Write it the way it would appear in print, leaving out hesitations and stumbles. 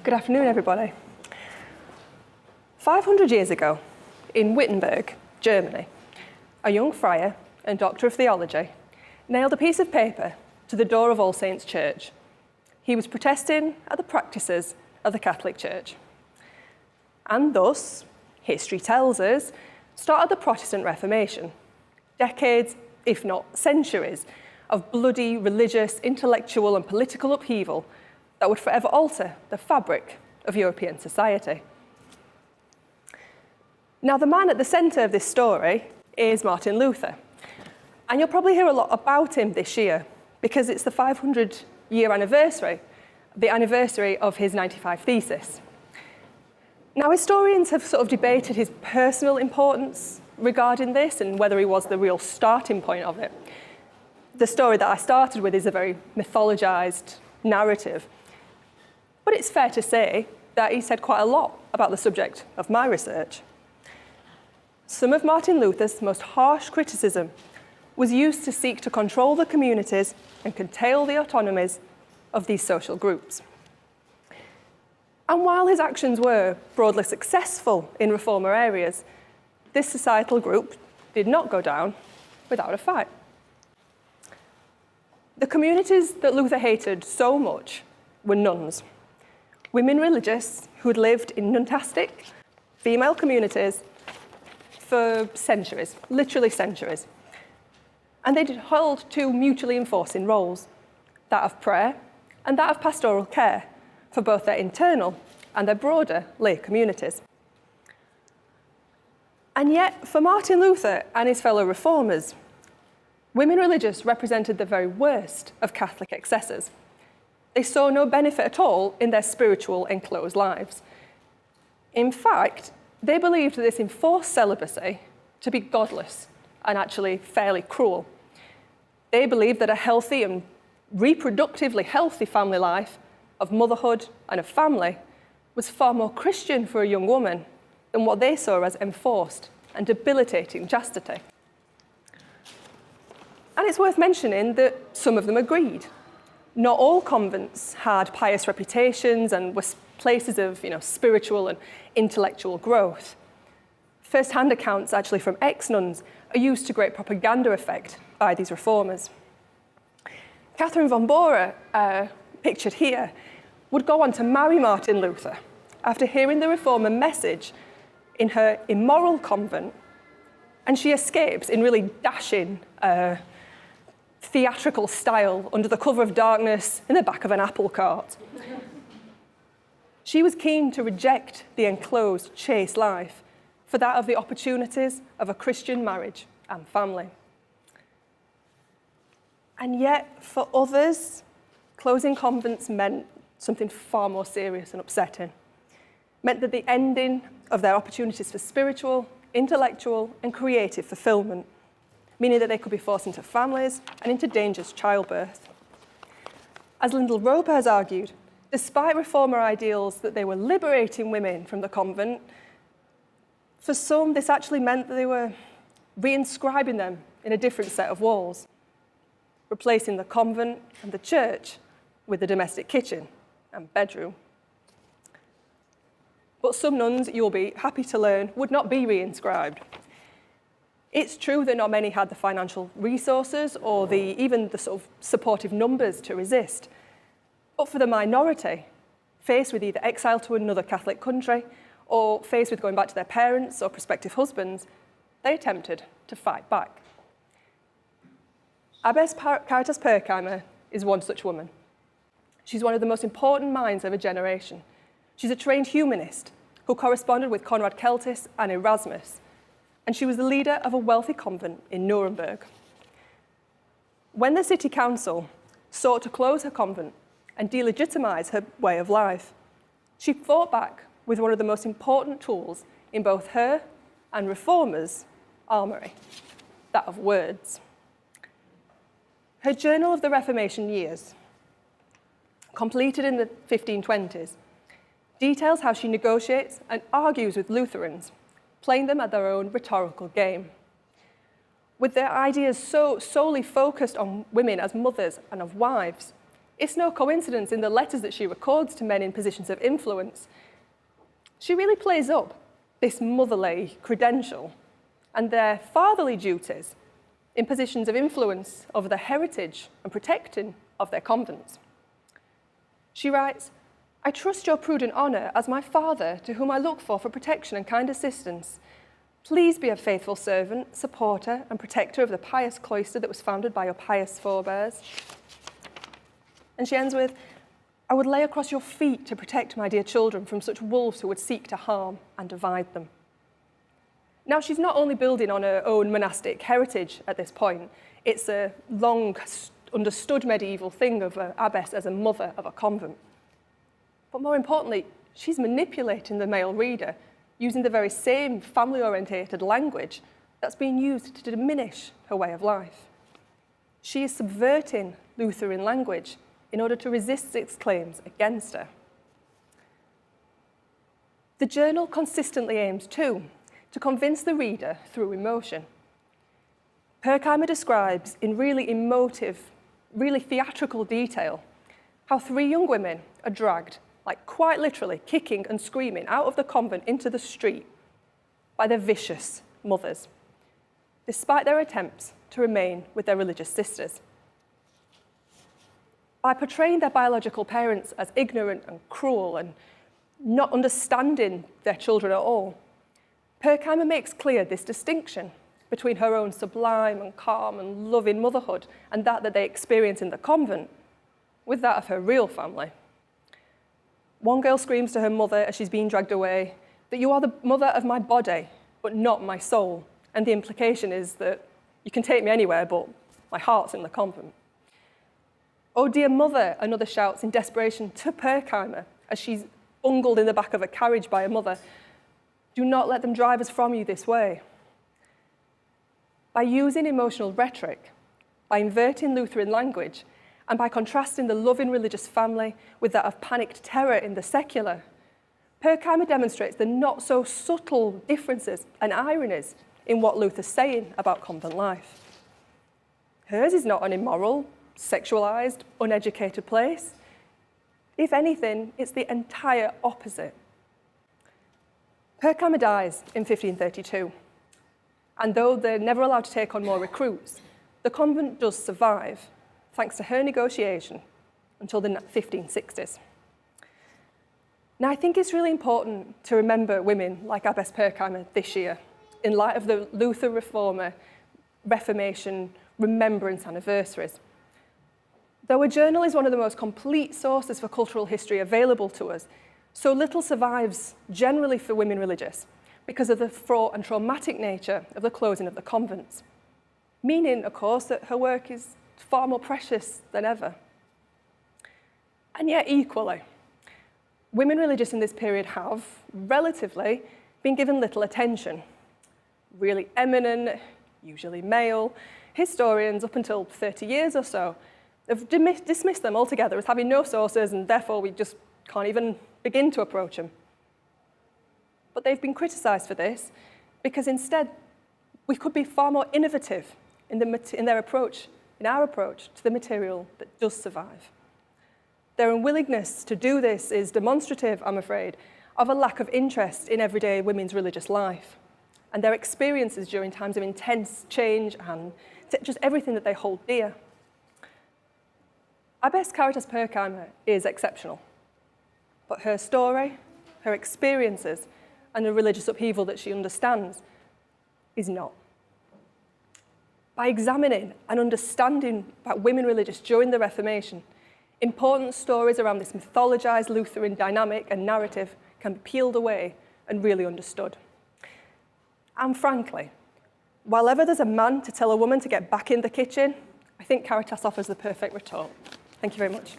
Good afternoon, everybody. 500 years ago, in Wittenberg, Germany, a young friar and doctor of theology nailed a piece of paper to the door of All Saints' Church. He was protesting at the practices of the Catholic Church. And thus, history tells us, started the Protestant Reformation. Decades, if not centuries, of bloody religious, intellectual and political upheaval that would forever alter the fabric of European society. Now, the man at the centre of this story is Martin Luther. And you'll probably hear a lot about him this year because it's the 500-year anniversary, the anniversary of his 95 Thesis. Now, historians have sort of debated his personal importance regarding this and whether he was the real starting point of it. The story that I started with is a very mythologised narrative. But it's fair to say that he said quite a lot about the subject of my research. Some of Martin Luther's most harsh criticism was used to seek to control the communities and curtail the autonomies of these social groups. And while his actions were broadly successful in reformer areas, this societal group did not go down without a fight. The communities that Luther hated so much were nuns, women religious who had lived in nuntastic female communities for centuries, literally centuries. And they held two mutually enforcing roles, that of prayer and that of pastoral care for both their internal and their broader lay communities. And yet, for Martin Luther and his fellow reformers, women religious represented the very worst of Catholic excesses. They saw no benefit at all in their spiritual enclosed lives. In fact, they believed this enforced celibacy to be godless and actually fairly cruel. They believed that a healthy and reproductively healthy family life of motherhood and of family was far more Christian for a young woman than what they saw as enforced and debilitating chastity. And it's worth mentioning that some of them agreed. Not all convents had pious reputations and were places of spiritual and intellectual growth. First-hand accounts, actually, from ex-nuns are used to great propaganda effect by these reformers. Katharina von Bora, pictured here, would go on to marry Martin Luther after hearing the reformer message in her immoral convent, and she escapes in really dashing, theatrical style under the cover of darkness in the back of an apple cart. She was keen to reject the enclosed, chaste life for that of the opportunities of a Christian marriage and family. And yet, for others, closing convents meant something far more serious and upsetting. Meant that the ending of their opportunities for spiritual, intellectual, and creative fulfillment, meaning that they could be forced into families and into dangerous childbirth. As Lyndall Roper has argued, despite reformer ideals that they were liberating women from the convent, for some this actually meant that they were reinscribing them in a different set of walls, replacing the convent and the church with the domestic kitchen and bedroom. But some nuns, you'll be happy to learn, would not be reinscribed. It's true that not many had the financial resources or even the sort of supportive numbers to resist. But for the minority, faced with either exile to another Catholic country or faced with going back to their parents or prospective husbands, they attempted to fight back. Abbess Caritas Pirckheimer is one such woman. She's one of the most important minds of a generation. She's a trained humanist who corresponded with Conrad Keltis and Erasmus, and she was the leader of a wealthy convent in Nuremberg. When the city council sought to close her convent and delegitimize her way of life, she fought back with one of the most important tools in both her and reformers' armoury, that of words. Her Journal of the Reformation Years, completed in the 1520s, details how she negotiates and argues with Lutherans, playing them at their own rhetorical game. With their ideas so solely focused on women as mothers and of wives, It's no coincidence in the letters that she records to men in positions of influence. She really plays up this motherly credential and their fatherly duties in positions of influence over the heritage and protecting of their convents. She writes, "I trust your prudent honour as my father, to whom I look for protection and kind assistance. Please be a faithful servant, supporter, and protector of the pious cloister that was founded by your pious forebears." And she ends with, "I would lay across your feet to protect my dear children from such wolves who would seek to harm and divide them." Now, she's not only building on her own monastic heritage at this point, it's a long understood medieval thing of an abbess as a mother of a convent. But more importantly, she's manipulating the male reader using the very same family-orientated language that's being used to diminish her way of life. She is subverting Lutheran language in order to resist its claims against her. The journal consistently aims, too, to convince the reader through emotion. Pirckheimer describes in really emotive, really theatrical detail how 3 young women are dragged, like quite literally kicking and screaming, out of the convent into the street by their vicious mothers, despite their attempts to remain with their religious sisters. By portraying their biological parents as ignorant and cruel and not understanding their children at all, Pirckheimer makes clear this distinction between her own sublime and calm and loving motherhood and that they experience in the convent with that of her real family. One girl screams to her mother as she's being dragged away that "you are the mother of my body, but not my soul." And the implication is that you can take me anywhere, but my heart's in the convent. "Oh, dear mother," another shouts in desperation to Pirckheimer as she's bungled in the back of a carriage by her mother, "do not let them drive us from you this way." By using emotional rhetoric, by inverting Lutheran language, and by contrasting the loving religious family with that of panicked terror in the secular, Pirckheimer demonstrates the not-so-subtle differences and ironies in what Luther's saying about convent life. Hers is not an immoral, sexualised, uneducated place. If anything, it's the entire opposite. Pirckheimer dies in 1532, and though they're never allowed to take on more recruits, the convent does survive, thanks to her negotiation, until the 1560s. Now, I think it's really important to remember women like Abbess Pirckheimer this year, in light of the Luther Reformation remembrance anniversaries. Though a journal is one of the most complete sources for cultural history available to us, so little survives generally for women religious because of the fraught and traumatic nature of the closing of the convents, meaning, of course, that her work is far more precious than ever. And yet, equally, women religious in this period have, relatively, been given little attention. Really eminent, usually male, historians up until 30 years or so have dismissed them altogether as having no sources, and therefore we just can't even begin to approach them. But they've been criticised for this because instead we could be far more innovative in our approach to the material that does survive. Their unwillingness to do this is demonstrative, I'm afraid, of a lack of interest in everyday women's religious life and their experiences during times of intense change and just everything that they hold dear. Abbess Caritas Pirckheimer is exceptional, but her story, her experiences, and the religious upheaval that she understands is not. By examining and understanding about women religious during the Reformation, important stories around this mythologized Lutheran dynamic and narrative can be peeled away and really understood. And frankly, while ever there's a man to tell a woman to get back in the kitchen, I think Caritas offers the perfect retort. Thank you very much.